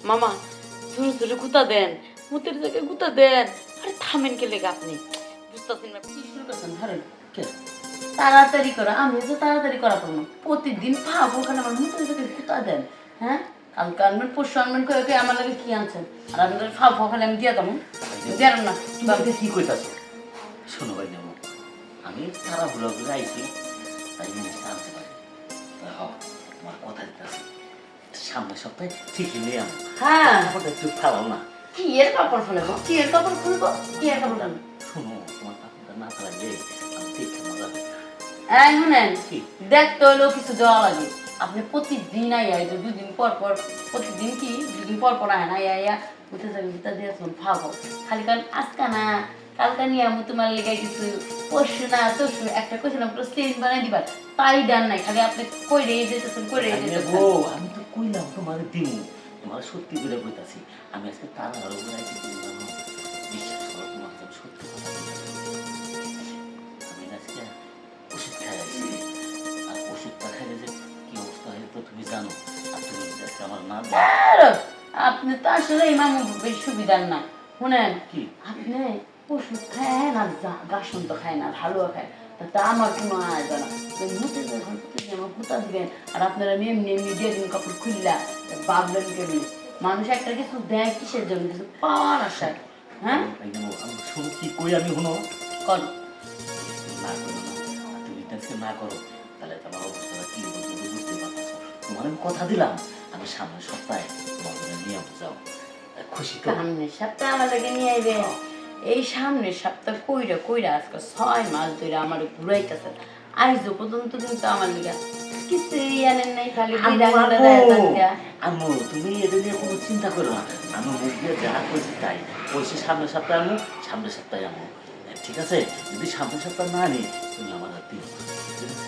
মামা ছোট ছোট গুতা দেন, মুতের জায়গায় গুতা দেন। আরে থামেন কে লেগে আপনি বুঝতেছেন না কি শুরু করছেন? ধরেন কে তাড়াতাড়ি করা, আমি তো তাড়াতাড়ি করা পারবো না। প্রতিদিন ভাবো ওখানে আমার মুতের জায়গায় গুতা দেন। হ্যাঁ, কালকে আনবেন, পরশু আনবেন, কে আমার লাগে কি আনছেন? আর আপনাদের ফাঁপ ওখানে আমি দিয়ে দেবো দেন না। তুমি কি কইতাছো? শোনো ভাই নেব, আমি তাড়াহুড়ো করে আইছি, তাই জিনিসটা আনতে পারি। তোমার কথা দিতেছি, সামনের সপ্তাহে ঠিকই নিয়ে আনো। হ্যাঁ, কাপড়টা একটু ফেলাও না। কি এর কাপড় ফেলবো? কি এর কাপড় খুলবো? কি এর কাপড় ফেলবো? শোনো, তোমার কাপড়টা না ফেলাইলে আমি দেখে মজা পাই। এই শুনেন, কি? দেখতে হলেও কিছু দেওয়া লাগে। আপনি প্রতিদিন আইয়া, এই যে দুদিন পর পর, প্রতিদিন কি দুদিন পর পর আয় না, আইয়া উঠে যাবে ভিতর দিয়ে ফাঁকো খালি। কারণ আজকা না কালকা নিয়ে আমি তোমার লেগে কিছু পরশু না তরশু একটা কইছিলাম পুরো সেন বানাই দিবার, তাই ডান নাই। খালি আপনি কই রেয়ে যেতেছেন, কই রেয়ে যেতেছেন। আমি তো কইলাম তোমার দিমু, তোমার সত্যি করে কইতাছি। আমি আজকে তাড়াহুড়ো করে আইছি, তুমি জানো, বিশ্বাস করো, তোমার কাছে আমি সত্যি কথা বলতেছি। আমি আজকে ওষুধ খাই আইছি, আর ওষুধটা খাইলে যে কি অবস্থা হয় তো তুমি জানো। আর তুমি যদি আজকে আমার না দাও। আর আপনি তো আসলে ইমাম বেশ সুবিধার না। শুনেন কি? আপনি ওষুধ খায় না, গাছন তো খায় না, হালুয়া খায়, তাতে আমার কোনো আয়োজন না। মুখে যখন আমার ভুতা দিবেন আর আপনারা এমনি এমনি দিয়ে দিন কাপড় খুললা, ভাবলেন কেমনি? মানুষ একটা কিছু দেয় কিসের জন্য? কিছু পাওয়ার আশায়। হ্যাঁ, আমি শুনো কি কই, আমি শুনো কর না করো না। আর তুমি যদি আজকে না করো তাহলে তোমার অবস্থাটা কি হবে তুমি বুঝতে পারতেছো। তোমার আমি কথা দিলাম, আমি সামনের সপ্তাহে তোমার জন্য নিয়ে যাও। খুশি তো? সামনের সপ্তাহে আমাদেরকে নিয়ে আইবে? এই সামনের সপ্তাহ কইরা কইরা আজকে 6 মাস ধরে আমার ঘুরাইতেছে। আইজো পর্যন্ত কিন্তু আমার লিগা কিছুই আনেন নাই, খালি আম্মু তুমি এটা নিয়ে কোনো চিন্তা করো না। আমি মুখ দিয়ে যা কইছি তাই কইছি, সামনের সপ্তাহে আনবো, সামনের সপ্তাহে আনবো। ঠিক আছে? যদি সামনের সপ্তাহে না আনি তুমি আমার হাত দিও, ঠিক আছে?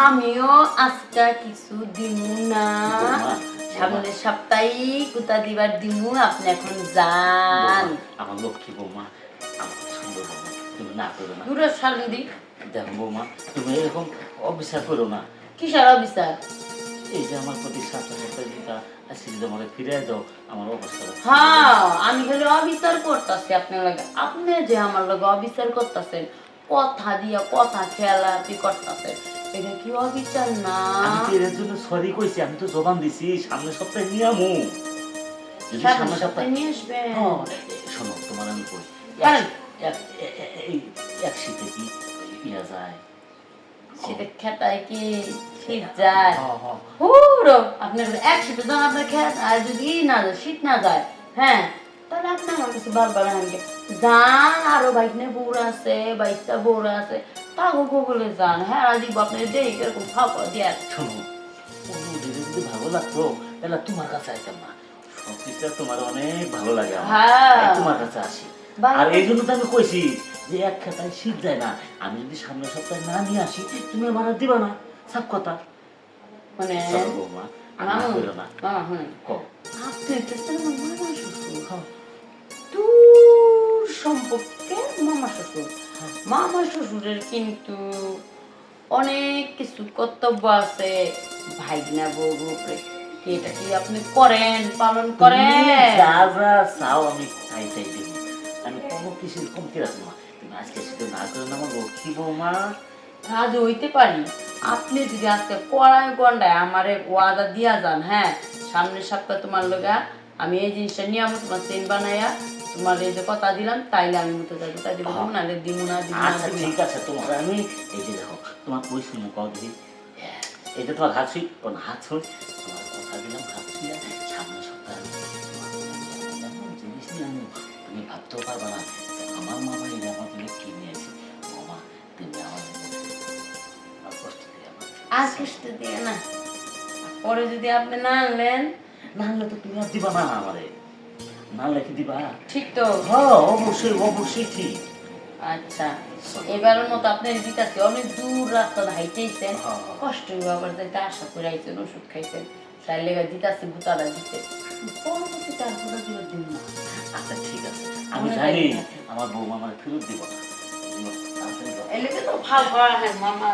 আমিও আজকে কিছু দিমু না, সামনের সপ্তাহে কুতা দিবার দিমু। আপনি এখন যান। আমার লক্ষ্মী বৌমা, আমার সুন্দর বৌমা, তুমি না করো না। দূরে শান্তি। দেখো বৌমা, তুমি এরকম অবিচার করো না। কিসের অবিচার? এই যে আমার প্রতি সপ্তাহে সপ্তাহে যেটা আজকে যদি আমাকে ফিরে যাও, আমার অবস্থা। হ্যাঁ, আমি খালি অবিচার করতেছি আপনার লাগে। আপনি যে আমার লগে অবিচার করতেছেন, কথা দিয়া কথা খেলাপি করতেছেন, এটা কি অবিচার না? আমি তো এর জন্য সরি কইছি, আমি তো জবান দিছি সামনের সপ্তাহে নিয়ে আমু। যদি সামনের সপ্তাহে নিয়ে আসবেন। শোনো, তোমার আমি কই, এক শীতে কি ইয়া যায়? শীতে খেতায় কি শীত যায়? পুরো আপনার এক শীতে যখন আপনার খেত আর যদি না যায়, শীত না যায়, হ্যাঁ, তাহলে আপনি আমার কাছে বারবার আনবে যান। আরো বাইকনে বউরা আছে, বাইকটা বউরা আছে, তাগো বলে যান। হ্যাঁ, দিব আপনি দেরি এরকম খাওয়া দিয়ে। শোনো, যদি ভালো লাগতো তাহলে তোমার কাছে আইতাম না। সবকিছু তোমার অনেক ভালো লাগে, তোমার কাছে আসি। আর এই জন্য তো আমি কইছি যে এক খেতায় শীত যায় না। আমি যদি সামনের সপ্তাহে না নিয়ে আসি তুমি আমার আর দিবা না, সব কথা। মানে বৌমা মামা না, কও। আপনি তো মামা শ্বশুর, দূর সম্পর্কে মামা শ্বশুর। মামা শ্বশুরের কিন্তু অনেক কিছু কর্তব্য আছে ভাইনা বউর উপরে। এটা কি আপনি করেন, পালন করেন? যা যা চাও আমি তাই তাই দেব। আমি কোনো কিছুর কমতি রাখবো না। তুমি আজকে শুধু না করে না আমার লক্ষ্মী বৌমা। আজ হইতে পারি আপনি যদি আজকে কড়াই গন্ডায় আমারে ওয়াদা দিয়া যান, হ্যাঁ, সামনের সপ্তাহে তোমার লগা আমি এই জিনিসটা নিয়ে আমি তোমার চেন বানাইয়া তোমার এই যে কথা দিলাম, তাইলে আমি মতো যাবো, তাই দিব না দিব না দিব না। আচ্ছা ঠিক আছে, তোমার আমি এই যে দেখো তোমার কই শুনো কও দেখি। এটা তোমার হাত ছুঁই, কোন হাত ছুঁই, তোমার কথা দিলাম হাত ছুঁই। সামনের সপ্তাহে এমন জিনিস নিয়ে আমি তুমি ভাবতেও পারবা না আমার মামা এই আমার জন্য কি নিয়েছে। মামা তুমি আমার কষ্ট দিয়ে আজ কষ্ট দিয়ে না, পরে যদি আপনি না আনলেন, না আনলে তো তুমি আর দিবা না আমারে, না আনলে কি দিবা? ঠিক তো? হ্যাঁ অবশ্যই অবশ্যই ঠিক। আচ্ছা, এবারের মতো আপনি দিতেছি। অনেক দূর রাস্তা হাইটেছেন, কষ্ট আবার যাইতে আশা করে আইছেন, ওষুধ খাইছেন, তাই লেগে দিতেছি ভুতাটা দিতে। পরবর্তীতে আর ভুতা দিবার দিন না। আচ্ছা ঠিক আছে, আমি জানি আমার বৌমা আমার ফেরত দিব না। এলে তো ভালো হয় মামা।